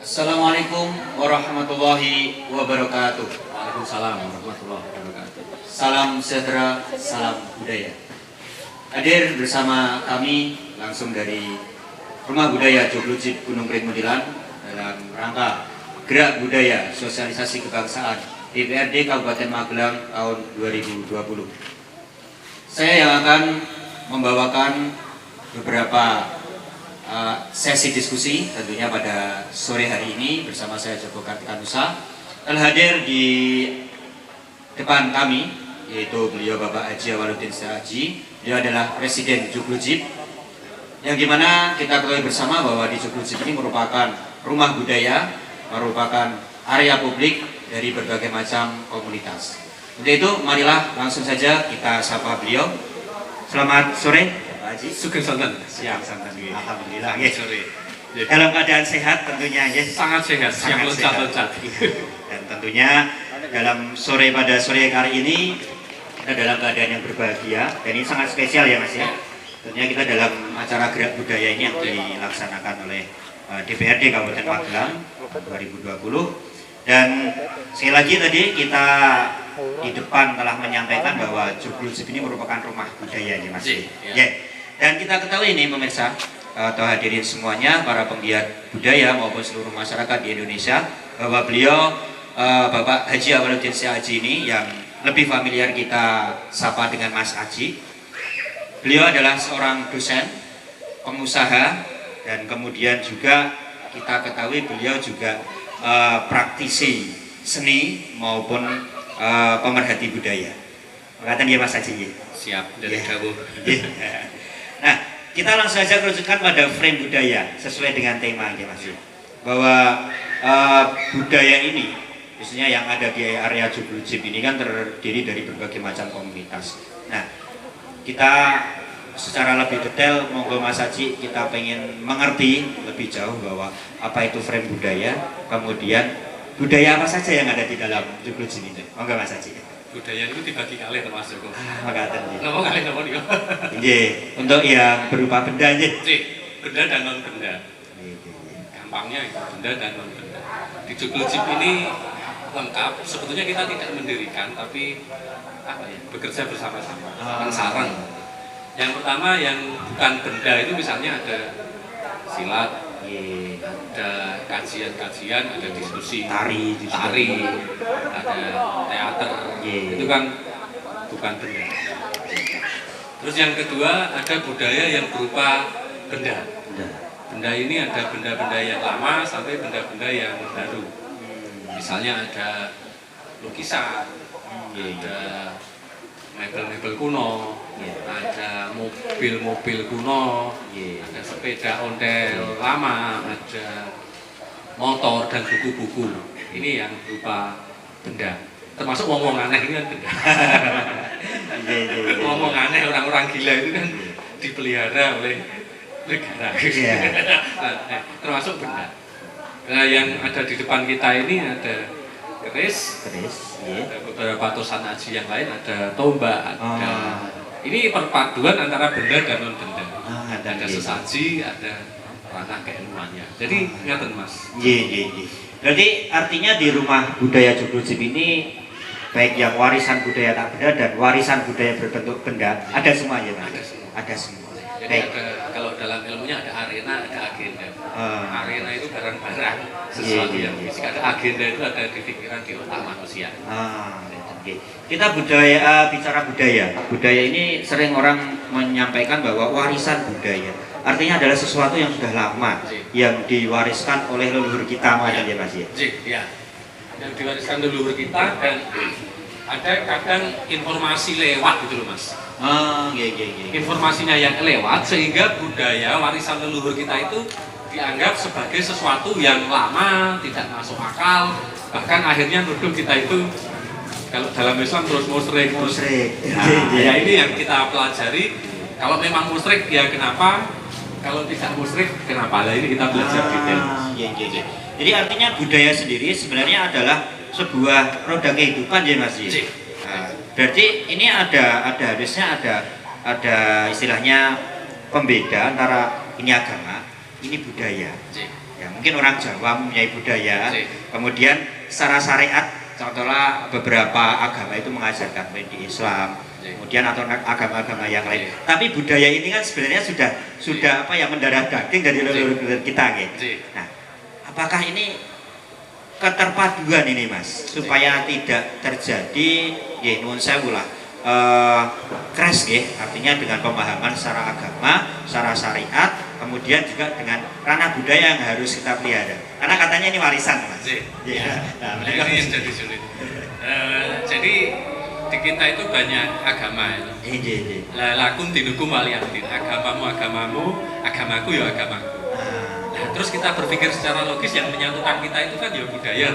Assalamualaikum warahmatullahi wabarakatuh. Waalaikumsalam warahmatullahi wabarakatuh. Salam sejahtera, salam budaya. Hadir bersama kami langsung dari Rumah Budaya Joglujib Gunung Pringmudilan dalam rangka Gerak Budaya Sosialisasi Kebangsaan DPRD Kabupaten Magelang tahun 2020. Saya yang akan membawakan beberapa sesi diskusi tentunya pada sore hari ini bersama saya Joko Kartikanusa. Telah hadir di depan kami yaitu beliau Bapak Haji Awaludin Syahaji. Beliau adalah Presiden Joglujib, yang dimana kita ketahui bersama bahwa di Joglujib ini merupakan rumah budaya, merupakan area publik dari berbagai macam komunitas. Untuk itu marilah langsung saja kita sapa beliau. Selamat sore Pak Haji. Sugeng santen. Siap santan. Alhamdulillah. Selamat sore. Dalam keadaan sehat tentunya ya. Sangat sehat, siap loncat-loncat. Dan tentunya dalam pada sore hari ini kita dalam keadaan yang berbahagia dan ini sangat spesial ya Mas ya. Tentunya kita dalam acara Gerak Budaya ini yang dilaksanakan oleh DPRD Kabupaten Magelang 2020. Dan sekali lagi tadi kita di depan telah menyampaikan bahwa Joglujib ini merupakan rumah budaya ya Mas. Ya. Dan kita ketahui ini pemirsa atau hadirin semuanya, para penggiat budaya maupun seluruh masyarakat di Indonesia, bahwa beliau Bapak Haji Awaludin Syahaji ini yang lebih familiar kita sapa dengan Mas Haji. Beliau adalah seorang dosen, pengusaha, dan kemudian juga kita ketahui beliau juga praktisi seni maupun pemerhati budaya. Makatan dia Mas Haji. Siap dari kamu. Nah, kita langsung saja kerucutkan pada frame budaya sesuai dengan tema ya Mas. Bahwa budaya ini, khususnya yang ada di area Joglujib ini kan terdiri dari berbagai macam komunitas. Nah, kita secara lebih detail, monggo Mas Haji, kita pengen mengerti lebih jauh bahwa apa itu frame budaya, kemudian budaya apa saja yang ada di dalam Joglujib ini. Monggo Mas Haji. Budaya itu dibagi kali termasuk. Makatan ya. Napa kali napa niku? Nggih, untuk yang berupa benda nggih. Benda dan non benda. Gampangnya itu benda dan non benda. Di Joglujib ini lengkap. Sebetulnya kita tidak mendirikan, tapi apa ya, bekerja bersama-sama. Sarang. Yang pertama yang bukan benda itu misalnya ada silat, ada kajian-kajian, ada diskusi, tari, ada teater, itu kan bukan benda. Terus yang kedua ada budaya yang berupa benda. Benda ini ada benda-benda yang lama sampai benda-benda yang baru. Misalnya ada lukisan, ada mebel-mebel kuno, ada mobil-mobil kuno, ada sepeda ondel lama, ada motor dan buku-buku. Ini yang berupa benda. Termasuk ngomong aneh ini kan benda. Ngomong aneh, orang-orang gila itu kan dipelihara oleh negara. Termasuk benda. Nah, yang ada di depan kita ini ada keris, ada beberapa tosan aji yang lain, ada tombak, ada ini perpaduan antara benda dan non benda. Ada sesaji, ada ranah keilmuannya. Jadi ngaten Mas. Berarti artinya di Rumah Budaya Joglujib ini baik yang warisan budaya tak benda dan warisan budaya berbentuk benda ada semua ya Mas. Ada semua. Jadi ada, kalau dalam ilmunya ada arena, ada agenda. Arena itu barang-barang, sesuatu yang fisik. Ada agenda itu ada di pikiran, di otak manusia. Kita bicara budaya. Budaya ini sering orang menyampaikan bahwa warisan budaya artinya adalah sesuatu yang sudah lama, yang diwariskan oleh leluhur kita, ya Mas ya. Yang diwariskan leluhur kita, dan ada kadang informasi lewat gitu loh Mas. Informasinya yang lewat sehingga budaya warisan leluhur kita itu dianggap sebagai sesuatu yang lama, tidak masuk akal, bahkan akhirnya nuduh kita itu kalau dalam Islam terus musyrik. Ya ini yang kita pelajari. Kalau memang musyrik ya kenapa? Kalau tidak musyrik kenapa? Lah ini kita belajar detail. Jadi artinya budaya sendiri sebenarnya adalah sebuah roda kehidupan ya Mas. Berarti ini harusnya ada istilahnya pembeda antara ini agama, ini budaya. Ya, mungkin orang Jawa mempunyai budaya, Sih. kemudian secara syariat, contohnya beberapa agama itu mengajarkan baik di Islam, Sih. kemudian atau agama-agama yang lain. Sih. Tapi budaya ini kan sebenarnya sudah apa ya, mendarah daging dari leluhur kita, gitu. Sih. Nah, apakah ini keterpaduan ini Mas, supaya tidak terjadi ya nuwun sewu lah, crash ya, artinya dengan pemahaman secara agama, secara syariat, kemudian juga dengan ranah budaya yang harus kita pelihara. Karena katanya ini warisan Mas. Sih. Ya. Nah, Nah, ini yang jadi sulit. Jadi di kita itu banyak agama. Iya. Lakum dinukum waliyadin. Agamamu agamamu, agamaku ya agamaku. Nah, terus kita berpikir secara logis yang menyatukan kita itu kan ya budaya.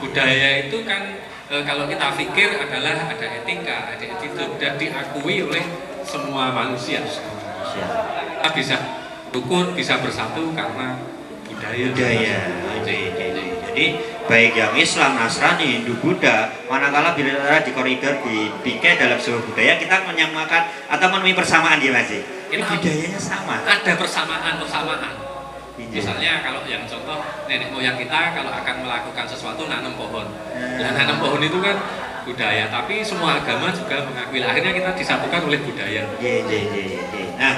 Budaya itu kan kalau kita pikir adalah ada etika, ada attitude dan diakui oleh semua manusia. Kita bisa rukun, bisa bersatu karena budaya. Jadi baik yang Islam, Nasrani, Hindu, Buddha, manakala bila di koridor di bingkai dalam sebuah budaya, kita menyamakan atau menemui persamaan dia Mas. Ini budayanya sama. Ada persamaan. Misalnya kalau yang contoh nenek moyang kita kalau akan melakukan sesuatu nanam pohon. Nah, nanam pohon itu kan budaya, tapi semua agama juga mengakui. Akhirnya kita disatukan oleh budaya. Nah,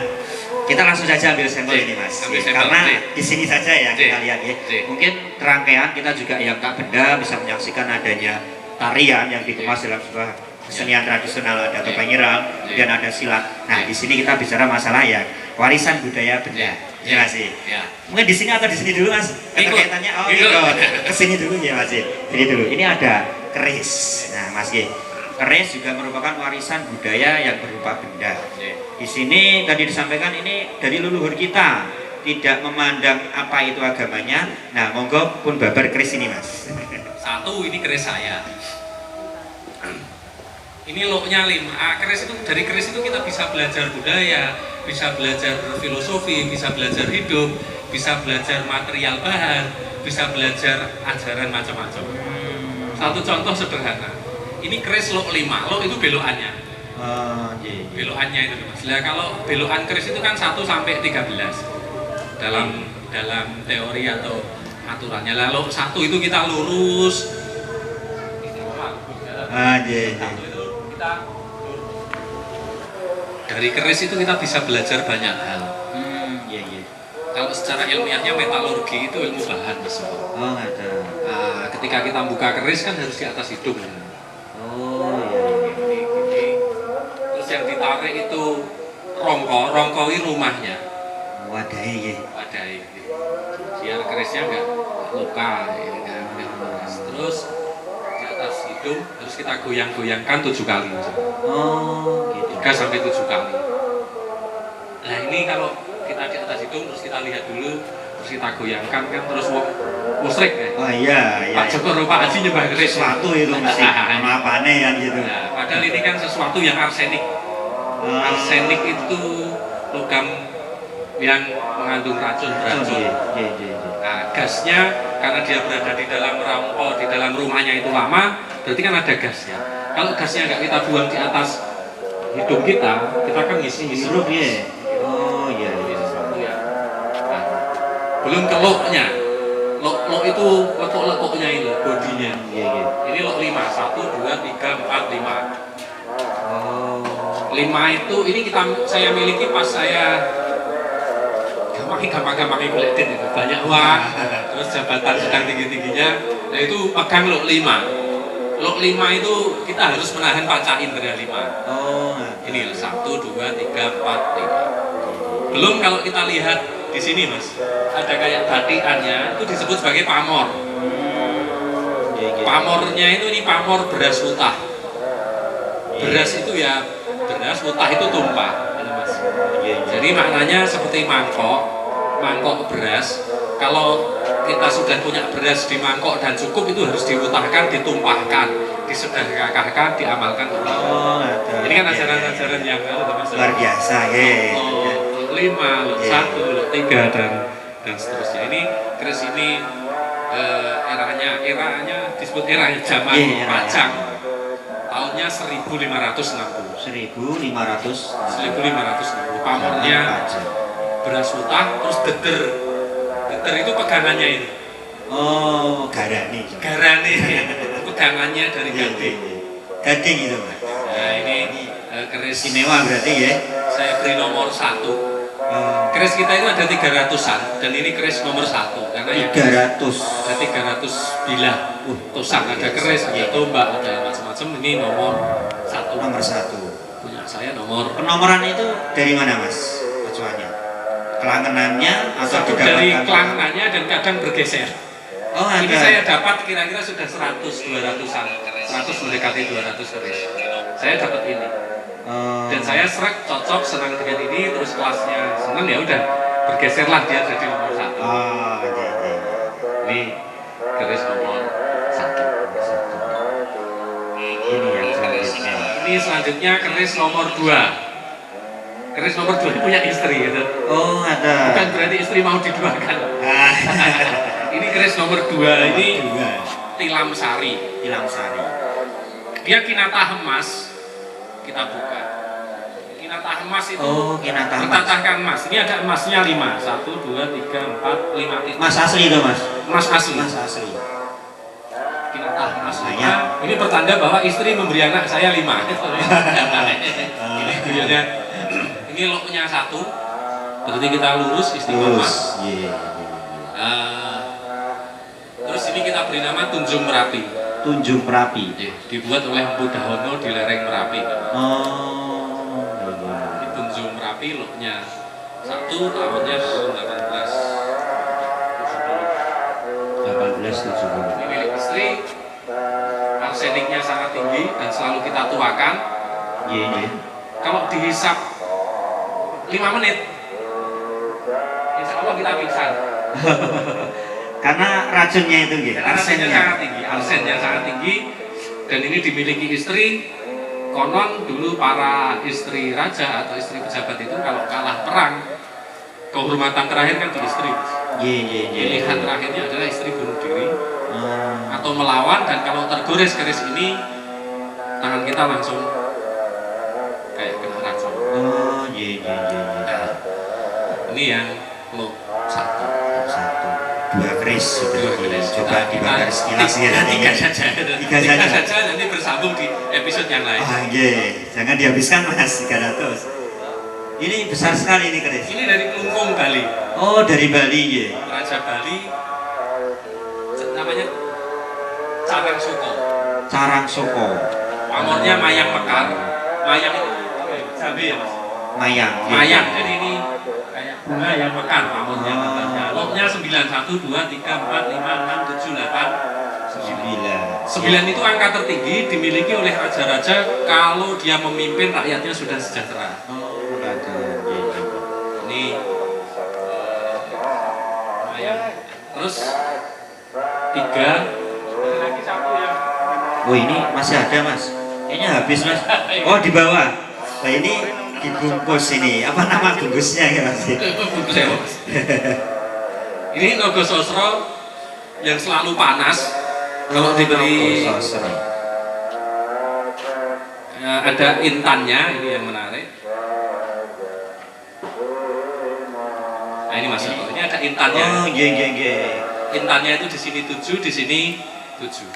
kita langsung saja ambil sampel ini Mas. Ambil sampel, Karena di sini saja ya kita lihat ya. Mungkin rangkaian kita juga yang tak benda bisa menyaksikan adanya tarian yang dikemas dalam sebuah kesenian tradisional, ada topeng ireng, kemudian ada silat. Nah, di sini kita bicara masalah ya warisan budaya benda. Ya Mas. Mungkin di sini atau di sini dulu Mas? Kaitannya ke sini dulu ya Mas. Sini dulu. Ini ada keris. Nah, Mas keris juga merupakan warisan budaya yang berupa benda. Di sini tadi disampaikan ini dari leluhur kita, tidak memandang apa itu agamanya. Nah, monggo pun babar keris ini Mas. Satu, ini keris saya. Ini loknya 5. Keris itu, dari keris itu kita bisa belajar budaya, bisa belajar filosofi, bisa belajar hidup, bisa belajar material bahan, bisa belajar ajaran macam-macam. Satu contoh sederhana. Ini keris lok 5. Lok itu belokannya. Belokannya itu Mas. Nah, kalau belokan keris itu kan 1 sampai 13. Dalam teori atau aturannya. Lalu 1 itu kita lurus. Dari keris itu kita bisa belajar banyak hal. Kalau secara ilmiahnya metalurgi itu ilmu bahan Mas. Nah, ketika kita buka keris kan harus di atas hidung. Terus yang ditarik itu rongko ini rumahnya. Wadai. Biar kerisnya nggak luka. Terus di atas hidung terus kita goyang-goyangkan 7 kali. 3 sampai 7 kali. Nah, ini kalau kita di atas hidung terus kita lihat dulu, terus kita goyangkan kan terus musrik ya. Pak Joko Pak Haji nyembah keris. Sesuatu itu mesti nama apane yang gitu. Nah, padahal ini kan sesuatu yang arsenik. Arsenik itu logam yang mengandung racun. Nah, gasnya karena dia berada di dalam rongko, di dalam rumahnya itu lama, berarti kan ada gasnya. Kalau gasnya nggak kita buang di atas hidung kita kan ngisi. Sesuatu ya. Nah, belum ke loknya. Lok itu lekuk-lekuknya ini, bodinya. Ini lok 5, 1, 2, 3, 4, 5. 5 itu ini saya miliki pas saya gampang kulitin itu, banyak uang, terus jabatan sedang tinggi-tingginya. Nah, itu pegang lok 5. Lok 5 itu kita harus menahan panca indera 5. Ini 1, 2, 3, 4, 5. Belum kalau kita lihat di sini Mas, ada kayak batikannya, itu disebut sebagai pamor. Pamornya itu ini pamor beras utah. Beras itu ya beras, utah itu tumpah, Mas. Jadi maknanya seperti mangkok beras. Kalau kita sudah punya beras di mangkok dan cukup, itu harus diutahkan, ditumpahkan, disedekahkan, diamalkan. Ini kan ajaran-ajaran yang luar biasa ya. 5, 1, 3 dan seterusnya. Ini keris ini eranya disebut era zaman Pajang. Tahunnya 1560. 1560. Pamornya beras utah, terus deder Geter itu pegangannya ini. Oh, garani. Garane pegangannya dari Iya, gading. iya. Gading itu, Mas. Nah ini keris Istimewa berarti ya. saya beri nomor 1. Oh, Keris kita itu ada 300-an dan ini keris nomor 1 karena ya 300. ada 300 bilah tusang, ada keris, ada tombak, ada macam-macam. Ini nomor 1. Nomor 1. Punya saya nomor Penomoran itu dari mana, Mas? Acuannya? Kelangenannya atau satu dari didapatkan? kelangannya dan kadang bergeser. Oh, ada. Ini saya dapat kira-kira sudah 100-200-an, 100 mendekati 200 keris. Saya dapat ini. Oh. Dan saya serak, cocok, senang dengan ini, terus kelasnya senang, ya udah bergeserlah dia jadi nomor 1. Oh, iya, iya. Ini keris nomor 1. Ini yang selanjutnya. Ini selanjutnya keris nomor 2. Keris nomor 2 ini punya istri gitu. Oh, ada. Bukan berarti istri mau diduakan. Ah. Ini keris nomor 2 ini Dua. tilam sari. Hilang sari. Dia kinatah emas. Kita buka. Kinatah emas itu Oh, kinatah emas. bertatahkan emas. Ini ada emasnya 5. 1, 2, 3, 4, 5 titik. Mas asli itu, Mas. Emas asli. Mas asli. Kinatah emas. Banyak. Ini pertanda bahwa istri memberi anak saya 5. Ini beliaunya. Ini loknya 1. Berarti kita lurus istiqomah. Lurus. Iya. Terus ini kita beri nama Tunjung Merapi. Tunjung Merapi. Dibuat oleh Empu Dahono di lereng Merapi. Oh. Di Tunjung Merapi loknya 1 tahunnya 18. 1870. Ini milik istri. Arseniknya sangat tinggi dan selalu kita tuakan. Iya, iya. Kalau dihisap 5 menit, insya Allah kita pingsan. Karena racunnya itu gitu. Arsennya sangat tinggi, arsennya sangat tinggi, dan ini dimiliki istri. Konon dulu para istri raja atau istri pejabat itu kalau kalah perang, kehormatan terakhir kan di istri. Iya, iya, iya. Pilihan terakhirnya adalah istri bunuh diri Oh. atau melawan, dan kalau tergores keris ini, tangan kita langsung kayak kena racun. Oh, iya, iya, iya, iya. Nah, ini yang lo 1. Satu. Dua keris. Dua keris. Coba dibakar sekilas ya nanti. Tiga saja. Tiga saja. Nanti bersambung di episode yang lain. Ah, iya. Jangan dihabiskan, Mas. 300. Ini besar sekali ini keris. Ini dari Kelungkung Bali. Oh, dari Bali ya. Raja Bali namanya Carang Suko. Carang Soko. Pamornya Mayang Mekar. Mayang itu cabai ya, Mas? Mayang. Mayang. Jadi ini kayak bunga yang mekar pamornya katanya. Lotnya 9, 1, 2, 3, 4, 5, 6, 7, 8, 9. 9 itu angka tertinggi dimiliki oleh raja-raja kalau dia memimpin rakyatnya sudah sejahtera. Oh, ada. Iya, iya. Ini Mayang. Terus 3. Ada lagi 1 yang Oh, ini masih ada, Mas. Kayaknya habis, Mas. Oh, di bawah. Nah, ini dibungkus ini. Apa nama bungkusnya ya, Mas? bungkus ya, Mas. Ini Nogo Sosro yang selalu panas. Kalau diberi Oh, sosro. ada intannya, ini yang menarik. Nah, ini Mas, ini ada intannya. Oh, iya, iya, iya. Intannya itu di sini 7, di sini 7.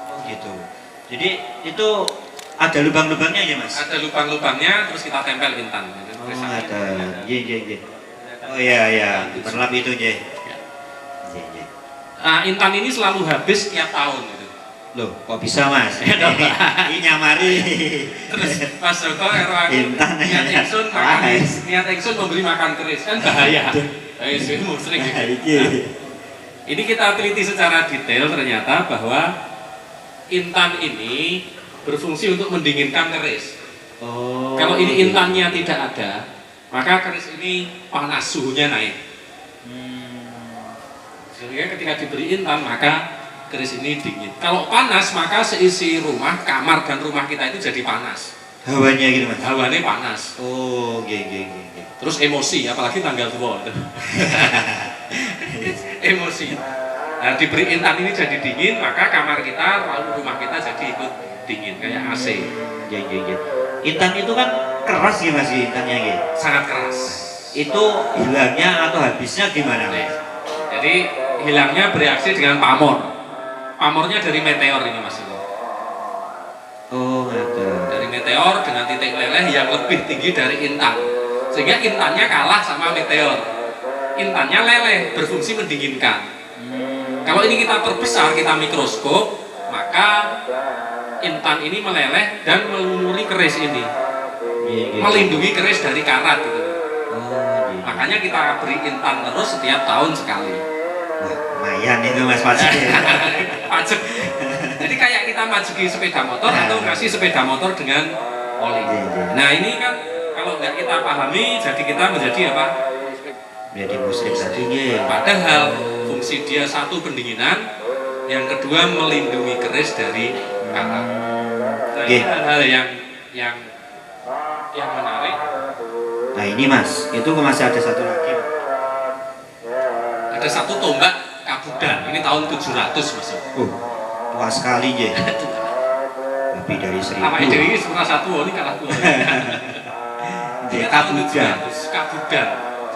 Oh, gitu. Jadi itu ada lubang-lubangnya ya, Mas? Ada lubang-lubangnya, terus kita tempel intan. Oh, ada. Iya, iya, iya. Oh, iya, iya. Berlap itu, ya. Iya, iya. Nah, intan ini selalu habis tiap tahun gitu. Loh, kok bisa, Mas? Ini nyamari. Terus Mas Joko karo aku Intan niat ya. ingsun makan, Wahai. niat ingsun memberi makan keris kan bahaya. Ayo sing musrik. Nah, iki. Ini kita teliti secara detail, ternyata bahwa intan ini berfungsi untuk mendinginkan keris. Oh. Kalau ini intannya tidak ada, maka keris ini panas, suhunya naik. Sehingga ketika diberi intan, maka keris ini dingin. Kalau panas, maka seisi rumah, kamar dan rumah kita itu jadi panas. Hawanya gitu, Mas. Hawane panas. Oh, iya, iya, iya. Terus emosi, apalagi tanggal tua. Emosi. Nah, diberi intan ini jadi dingin, maka kamar kita, lalu rumah kita jadi ikut dingin, kayak AC. Iya, iya, iya. Intan itu kan keras ya, Mas, intannya gitu. Sangat keras. Itu hilangnya atau habisnya gimana, Mas? Jadi Jadi hilangnya bereaksi dengan pamor. Pamornya dari meteor ini Mas. Oh, ada. Dari meteor dengan titik leleh yang lebih tinggi dari intan. Sehingga intannya kalah sama meteor. Intannya leleh, berfungsi mendinginkan. Kalau ini kita perbesar, kita mikroskop, maka intan ini meleleh dan melumuri keris ini. Melindungi keris dari karat gitu. Makanya kita beri intan terus setiap tahun sekali. Wah, lumayan itu Mas pajak. Pajak. Jadi kayak kita majuki sepeda motor atau ngasih sepeda motor dengan oli. Nah ini kan kalau nggak kita pahami, jadi kita menjadi apa? Menjadi muslim tadi. Padahal fungsi dia satu pendinginan, yang kedua melindungi keris dari karat. Nah, ini hal-hal yang menarik. Nah ini Mas, itu masih ada satu lagi. Ada satu tombak Kabudan, ini tahun 700 Mas. Tua sekali ya. Lebih dari 1000. Sama ini semua satu, ini kalah tua. Ini tahun 700 Kabudan.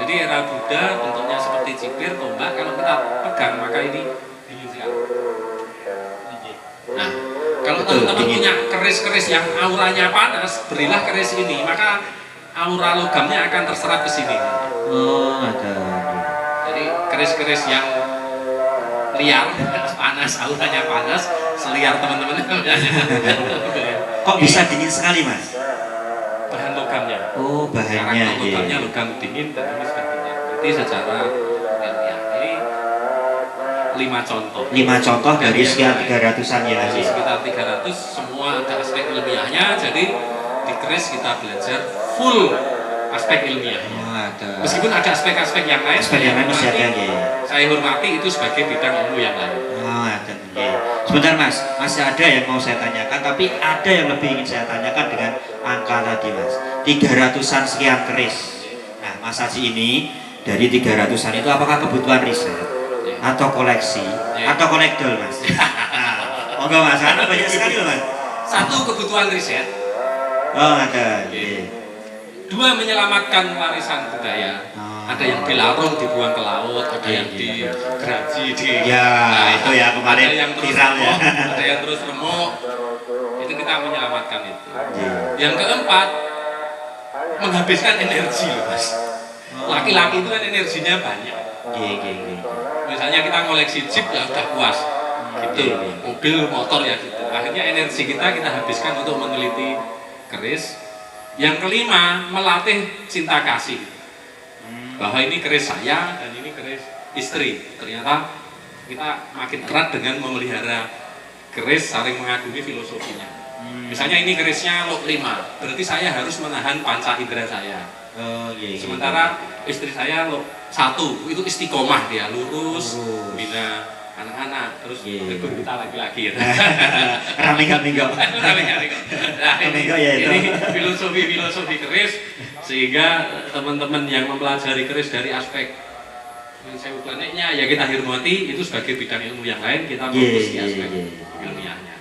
Jadi era Buddha bentuknya seperti cipir, tombak. Kalau kita pegang maka ini dingin sekali. Nah, kalau teman-teman punya keris-keris yang auranya panas, berilah keris ini, maka aura logamnya akan terserap ke sini. Oh, ada. Jadi keris-keris yang liar, panas, auranya panas, seliar teman-teman. Kok bisa dingin sekali Mas? Bahan logamnya. Oh, bahannya. Karakter logamnya logam dingin dan ini sudah dingin. Berarti secara ilmiah ini 5 contoh. 5 contoh dari sekian 300-an ya Mas. Sekitar 300, semua ada aspek ilmiahnya. Jadi di keris kita belajar full aspek ilmiahnya. Oh, ada. Meskipun ada aspek-aspek yang lain, Aspek yang lain masih ada ya. Saya hormati itu sebagai bidang ilmu yang lain. Oh, ada. Ya. Sebentar Mas, masih ada yang mau saya tanyakan, tapi ada yang lebih ingin saya tanyakan dengan angka tadi Mas. 300-an sekian keris. Nah, Mas Haji ini dari 300-an itu apakah kebutuhan riset atau koleksi atau kolektor Mas? Oh enggak Mas, karena banyak sekali loh Mas. Satu, kebutuhan riset. Oh, ada. Yeah. 2, menyelamatkan warisan budaya. Ada yang dilarung dibuang ke laut, ada yang digeraji di. Ya, itu ya kemarin ada yang terus viral ya. Ada yang terus remuk. Itu kita menyelamatkan itu. Yeah. Yang keempat, menghabiskan energi loh Mas. Laki-laki itu kan energinya banyak. Misalnya kita ngoleksi jeep ya udah puas. Gitu. Mobil, motor ya gitu. Akhirnya energi kita habiskan untuk meneliti keris. Yang kelima, melatih cinta kasih. Bahwa ini keris saya dan ini keris istri. Ternyata kita makin erat dengan memelihara keris, saling mengagumi filosofinya. Misalnya ini kerisnya log 5, berarti saya harus menahan panca indera saya. Sementara istri saya log 1, itu istiqomah, dia lurus, bina anak-anak, terus tegur kita laki-laki ya. Ramingga-mingga. Nah, ini filosofi keris, sehingga teman-teman yang mempelajari keris dari aspek sewu planetnya ya kita hormati, itu sebagai bidang ilmu yang lain kita fokus di aspek ilmiahnya.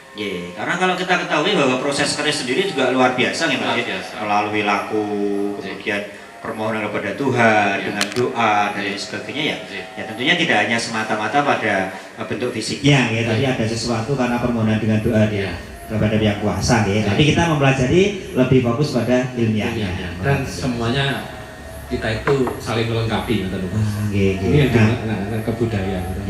Karena kalau kita ketahui bahwa proses keris sendiri juga luar biasa ya Mas. Melalui laku, kemudian permohonan kepada Tuhan dengan doa dan lain sebagainya ya tentunya tidak hanya semata-mata pada bentuk fisiknya ya, tapi ada sesuatu karena permohonan dengan doa dia kepada yang kuasa ya. Jadi kita mempelajari lebih fokus pada ilmiahnya. Dan semuanya kita itu saling melengkapi. Ini yang kebudayaan.